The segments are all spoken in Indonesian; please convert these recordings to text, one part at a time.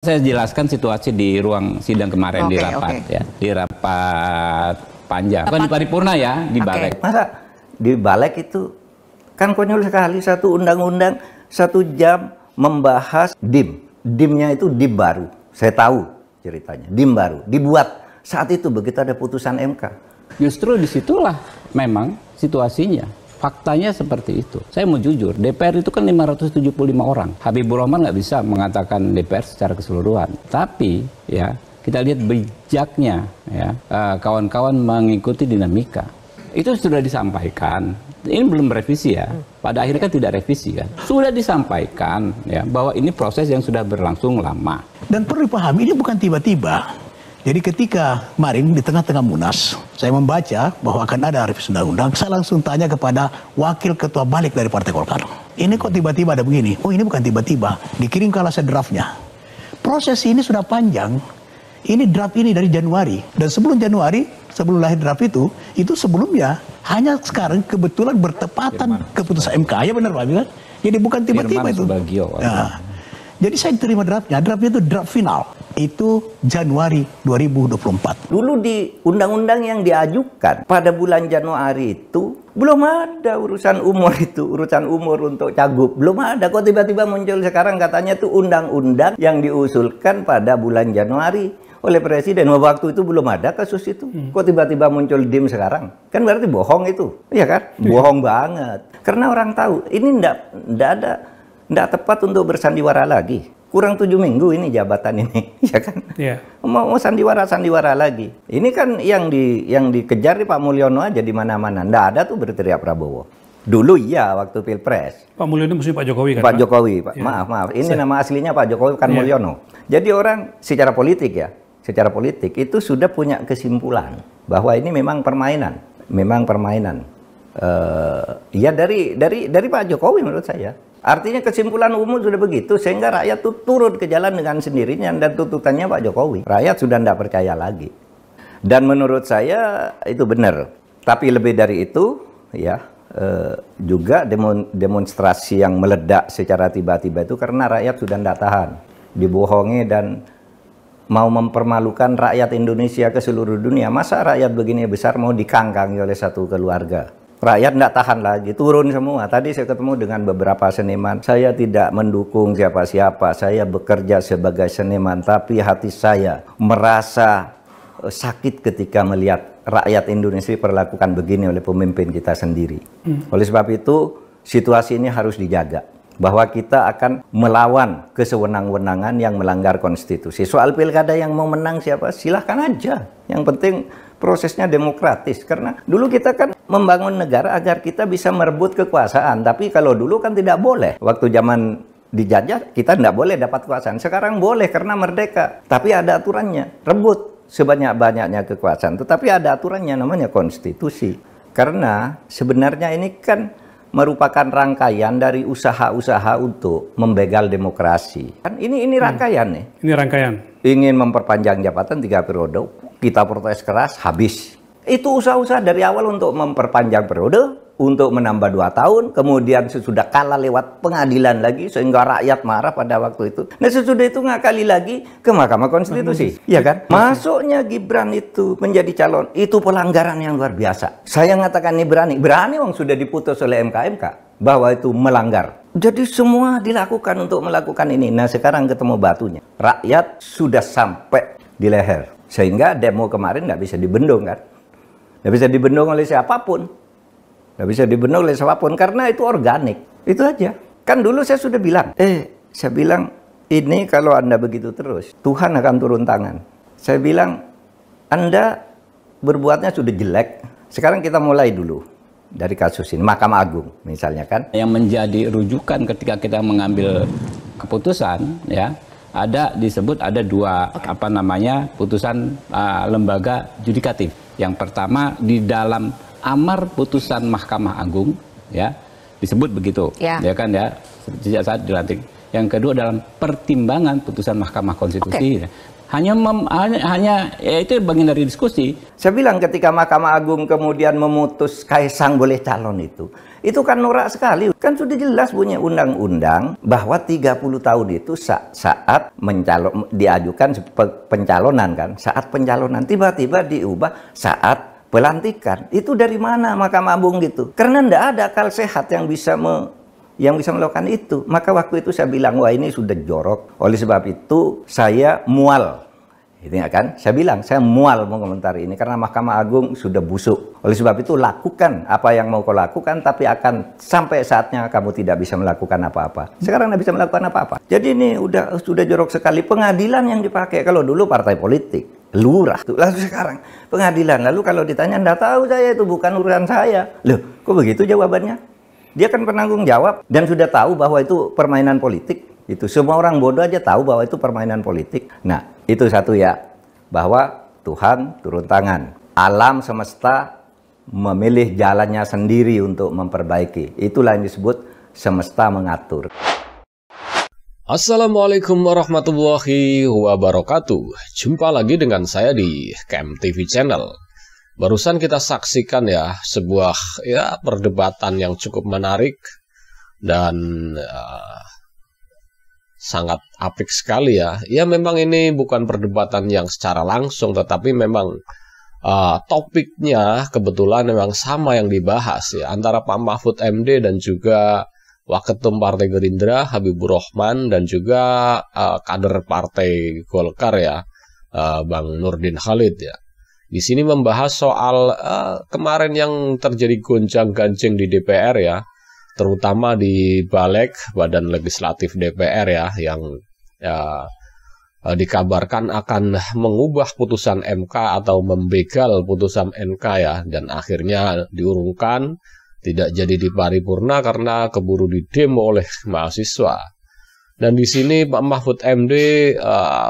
Saya jelaskan situasi di ruang sidang kemarin di rapat ya, di rapat panjang. Bukan di paripurna ya, di balik. Masa di balik itu kan konyol sekali, satu undang-undang 1 jam membahas DIM. DIM-nya itu DIM baru. Saya tahu ceritanya. DIM baru dibuat saat itu begitu ada putusan MK. Justru disitulah memang situasinya. Faktanya seperti itu. Saya mau jujur, DPR itu kan 575 orang. Habibur Rahman nggak bisa mengatakan DPR secara keseluruhan. Tapi ya kita lihat bijaknya ya kawan-kawan mengikuti dinamika. Itu sudah disampaikan. Ini belum revisi ya. Pada akhirnya kan tidak revisi kan. Sudah disampaikan ya bahwa ini proses yang sudah berlangsung lama. Dan perlu dipahami ini bukan tiba-tiba. Jadi ketika kemarin di tengah-tengah Munas, saya membaca bahwa akan ada revisi undang-undang, saya langsung tanya kepada wakil ketua balik dari Partai Golkar. Ini kok tiba-tiba ada begini? Oh ini bukan tiba-tiba, dikirim kalase draftnya. Proses ini sudah panjang, ini draft ini dari Januari. Dan sebelum Januari, sebelum lahir draft itu sebelumnya, hanya sekarang kebetulan bertepatan keputusan MK. Ya benar Pak Abi kan? Jadi bukan tiba-tiba itu. Nah, jadi saya terima draftnya itu draft final. Itu Januari 2024. Dulu di undang-undang yang diajukan pada bulan Januari itu belum ada urusan umur itu, urusan umur untuk cagup. Belum ada, kok tiba-tiba muncul sekarang katanya itu undang-undang yang diusulkan pada bulan Januari oleh Presiden. Waktu itu belum ada kasus itu. Kok tiba-tiba muncul DIM sekarang? Kan berarti bohong itu. Iya kan? Bohong banget. Karena orang tahu ini nggak tepat untuk bersandiwara lagi. Kurang 7 minggu ini jabatan ini, ya kan? Yeah. Mau sandiwara lagi. Ini kan yang dikejar di Pak Mulyono aja di mana-mana. Nggak ada tuh berteriak Prabowo. Dulu iya waktu Pilpres. Pak Mulyono mesti Pak Jokowi kan? Pak Jokowi, Pak. Yeah. Maaf. Ini nama aslinya Pak Jokowi kan Mulyono. Jadi orang secara politik itu sudah punya kesimpulan bahwa ini memang permainan. Ya dari Pak Jokowi menurut saya. Artinya kesimpulan umum sudah begitu sehingga rakyat tuh turun ke jalan dengan sendirinya dan tuntutannya Pak Jokowi. Rakyat sudah tidak percaya lagi. Dan menurut saya itu benar. Tapi lebih dari itu ya juga demonstrasi yang meledak secara tiba-tiba itu karena rakyat sudah tidak tahan. Dibohongi dan mau mempermalukan rakyat Indonesia ke seluruh dunia. Masa rakyat begini besar mau dikangkangi oleh satu keluarga? Rakyat tidak tahan lagi, turun semua. Tadi saya ketemu dengan beberapa seniman. Saya tidak mendukung siapa-siapa. Saya bekerja sebagai seniman. Tapi hati saya merasa sakit ketika melihat rakyat Indonesia diperlakukan begini oleh pemimpin kita sendiri. Oleh sebab itu, situasi ini harus dijaga. Bahwa kita akan melawan kesewenang-wenangan yang melanggar konstitusi. Soal pilkada yang mau menang siapa, silahkan aja. Yang penting prosesnya demokratis. Karena dulu kita kan membangun negara agar kita bisa merebut kekuasaan. Tapi kalau dulu kan tidak boleh. Waktu zaman dijajah kita tidak boleh dapat kekuasaan. Sekarang boleh karena merdeka. Tapi ada aturannya. Rebut sebanyak-banyaknya kekuasaan. Tetapi ada aturannya namanya konstitusi. Karena sebenarnya ini kan merupakan rangkaian dari usaha-usaha untuk membegal demokrasi. Kan ini rangkaian nih. Ini rangkaian. Ingin memperpanjang jabatan 3 periode, kita protes keras, habis. Itu usaha-usaha dari awal untuk memperpanjang periode, untuk menambah 2 tahun, kemudian sesudah kalah lewat pengadilan lagi, sehingga rakyat marah pada waktu itu. Nah sesudah itu ngakali lagi ke Mahkamah Konstitusi. Iya kan? Masuknya Gibran itu menjadi calon, itu pelanggaran yang luar biasa. Saya ngatakan ini berani wong sudah diputus oleh MK bahwa itu melanggar. Jadi semua dilakukan untuk melakukan ini. Nah sekarang ketemu batunya. Rakyat sudah sampai di leher. Sehingga demo kemarin nggak bisa dibendung kan. Nggak bisa dibendung oleh siapapun. Nggak bisa dibendung oleh siapapun karena itu organik. Itu aja. Kan dulu saya sudah bilang. Saya bilang ini kalau Anda begitu terus, Tuhan akan turun tangan. Saya bilang Anda berbuatnya sudah jelek. Sekarang kita mulai dulu. Dari kasus ini, Mahkamah Agung misalnya kan. Yang menjadi rujukan ketika kita mengambil keputusan ya, disebut ada 2 putusan lembaga yudikatif. Yang pertama di dalam amar putusan Mahkamah Agung ya, disebut begitu. Ya kan ya, sejak saat dilantik. Yang kedua dalam pertimbangan putusan Mahkamah Konstitusi. Hanya itu bagian dari diskusi. Saya bilang ketika Mahkamah Agung kemudian memutus Kaisang boleh calon itu kan norak sekali. Kan sudah jelas bunyi undang-undang bahwa 30 tahun itu saat diajukan pencalonan kan. Saat pencalonan tiba-tiba diubah saat pelantikan. Itu dari mana Mahkamah Agung gitu? Karena tidak ada akal sehat yang bisa melakukan itu. Maka waktu itu saya bilang, wah ini sudah jorok. Oleh sebab itu saya mual. Itu kan, saya bilang saya mual mengomentari ini karena Mahkamah Agung sudah busuk. Oleh sebab itu lakukan apa yang mau kau lakukan, tapi akan sampai saatnya kamu tidak bisa melakukan apa-apa. Sekarang tidak bisa melakukan apa-apa. Jadi ini sudah jorok sekali. Pengadilan yang dipakai, kalau dulu partai politik, lurah, lalu sekarang pengadilan. Lalu kalau ditanya, enggak tahu saya, itu bukan urusan saya. Loh, kok begitu jawabannya? Dia kan penanggung jawab dan sudah tahu bahwa itu permainan politik. Itu semua orang bodoh aja tahu bahwa itu permainan politik. Nah, itu satu ya, bahwa Tuhan turun tangan. Alam semesta memilih jalannya sendiri untuk memperbaiki. Itulah yang disebut semesta mengatur. Assalamualaikum warahmatullahi wabarakatuh. Jumpa lagi dengan saya di Camp TV Channel. Barusan kita saksikan ya sebuah perdebatan yang cukup menarik dan sangat apik sekali ya. Ya memang ini bukan perdebatan yang secara langsung, tetapi memang topiknya kebetulan memang sama yang dibahas ya, antara Pak Mahfud MD dan juga Waketum Partai Gerindra Habibur Rahman dan juga kader Partai Golkar ya, Bang Nurdin Halid ya. Di sini membahas soal kemarin yang terjadi gonjang-ganjing di DPR ya, terutama di Balik Badan Legislatif DPR ya, yang dikabarkan akan mengubah putusan MK atau membegal putusan MK ya, dan akhirnya diurungkan, tidak jadi di paripurna karena keburu didemo oleh mahasiswa. Dan di sini Pak Mahfud MD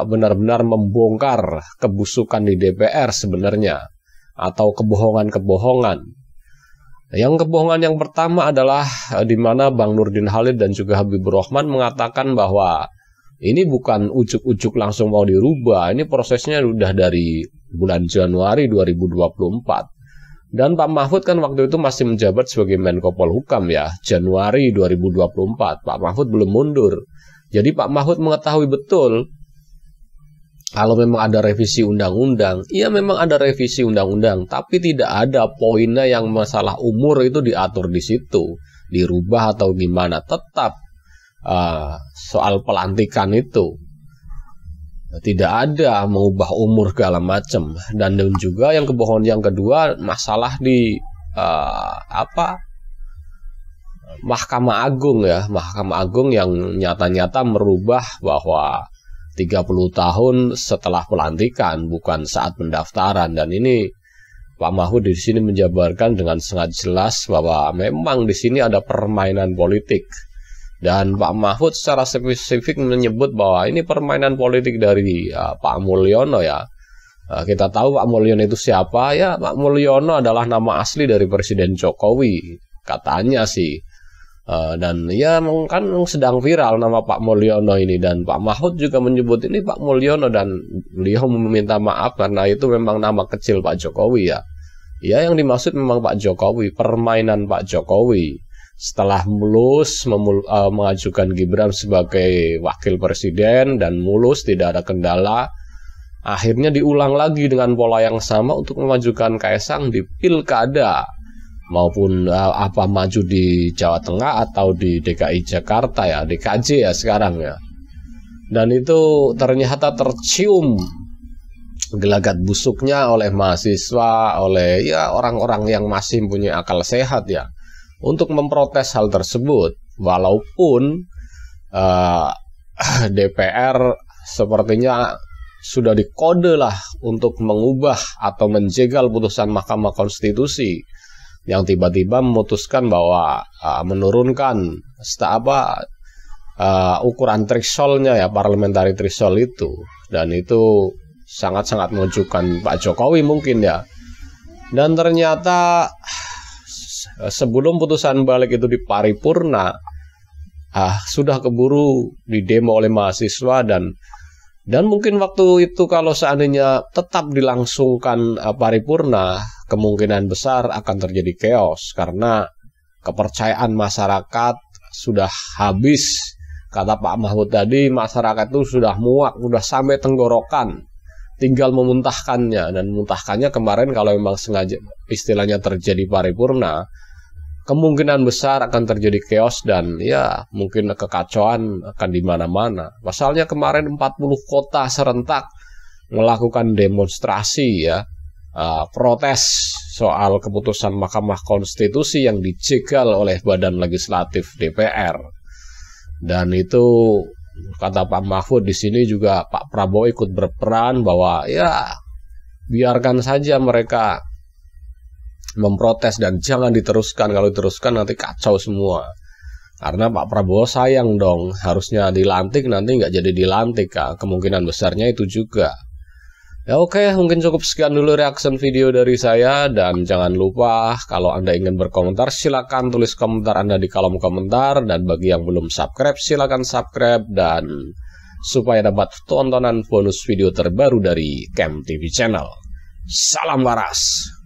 benar-benar membongkar kebusukan di DPR sebenarnya, atau kebohongan-kebohongan. Yang kebohongan yang pertama adalah di mana Bang Nurdin Halid dan juga Habibur Rahman mengatakan bahwa ini bukan ujuk-ujuk langsung mau dirubah, ini prosesnya sudah dari bulan Januari 2024. Dan Pak Mahfud kan waktu itu masih menjabat sebagai Menko Polhukam ya, Januari 2024. Pak Mahfud belum mundur. Jadi Pak Mahfud mengetahui betul kalau memang ada revisi undang-undang, iya memang ada revisi undang-undang, tapi tidak ada poinnya yang masalah umur itu diatur di situ, dirubah atau gimana. Tetap soal pelantikan itu tidak ada mengubah umur segala macam. Dan juga yang kebohongan yang kedua, masalah di Mahkamah Agung ya, Mahkamah Agung yang nyata-nyata merubah bahwa 30 tahun setelah pelantikan, bukan saat pendaftaran. Dan ini Pak Mahfud di sini menjabarkan dengan sangat jelas bahwa memang di sini ada permainan politik. Dan Pak Mahfud secara spesifik menyebut bahwa ini permainan politik dari Pak Mulyono ya. Kita tahu Pak Mulyono itu siapa ya? Pak Mulyono adalah nama asli dari Presiden Jokowi, katanya sih. Dan ya kan sedang viral nama Pak Mulyono ini, dan Pak Mahfud juga menyebut ini Pak Mulyono, dan beliau meminta maaf karena itu memang nama kecil Pak Jokowi ya. Ya yang dimaksud memang Pak Jokowi, permainan Pak Jokowi. Setelah mulus mengajukan Gibran sebagai wakil presiden dan mulus tidak ada kendala, akhirnya diulang lagi dengan pola yang sama untuk memajukan Kaisang di pilkada, maupun maju di Jawa Tengah atau di DKI Jakarta ya, DKJ ya sekarang ya. Dan itu ternyata tercium gelagat busuknya oleh mahasiswa, oleh ya orang-orang yang masih punya akal sehat ya, untuk memprotes hal tersebut. Walaupun DPR sepertinya sudah dikode lah untuk mengubah atau menjegal putusan Mahkamah Konstitusi yang tiba-tiba memutuskan bahwa menurunkan ukuran threshold-nya ya, parliamentary threshold itu. Dan itu sangat-sangat menunjukkan Pak Jokowi mungkin ya. Dan ternyata sebelum putusan balik itu di paripurna, sudah keburu didemo oleh mahasiswa, dan Dan mungkin waktu itu kalau seandainya tetap dilangsungkan paripurna, kemungkinan besar akan terjadi chaos karena kepercayaan masyarakat sudah habis. Kata Pak Mahfud tadi, masyarakat itu sudah muak, sudah sampai tenggorokan, tinggal memuntahkannya. Dan memuntahkannya kemarin kalau memang sengaja istilahnya terjadi paripurna, kemungkinan besar akan terjadi chaos dan ya mungkin kekacauan akan di mana-mana. Pasalnya kemarin 40 kota serentak melakukan demonstrasi ya, protes soal keputusan Mahkamah Konstitusi yang dijegal oleh Badan Legislatif DPR. Dan itu kata Pak Mahfud di sini juga Pak Prabowo ikut berperan bahwa ya biarkan saja mereka memprotes dan jangan diteruskan, kalau diteruskan nanti kacau semua. Karena Pak Prabowo sayang dong, harusnya dilantik nanti nggak jadi dilantik, kemungkinan besarnya itu juga. Ya oke, mungkin cukup sekian dulu reaction video dari saya, dan jangan lupa kalau Anda ingin berkomentar silakan tulis komentar Anda di kolom komentar, dan bagi yang belum subscribe silakan subscribe, dan supaya dapat tontonan bonus video terbaru dari Camp TV Channel. Salam waras.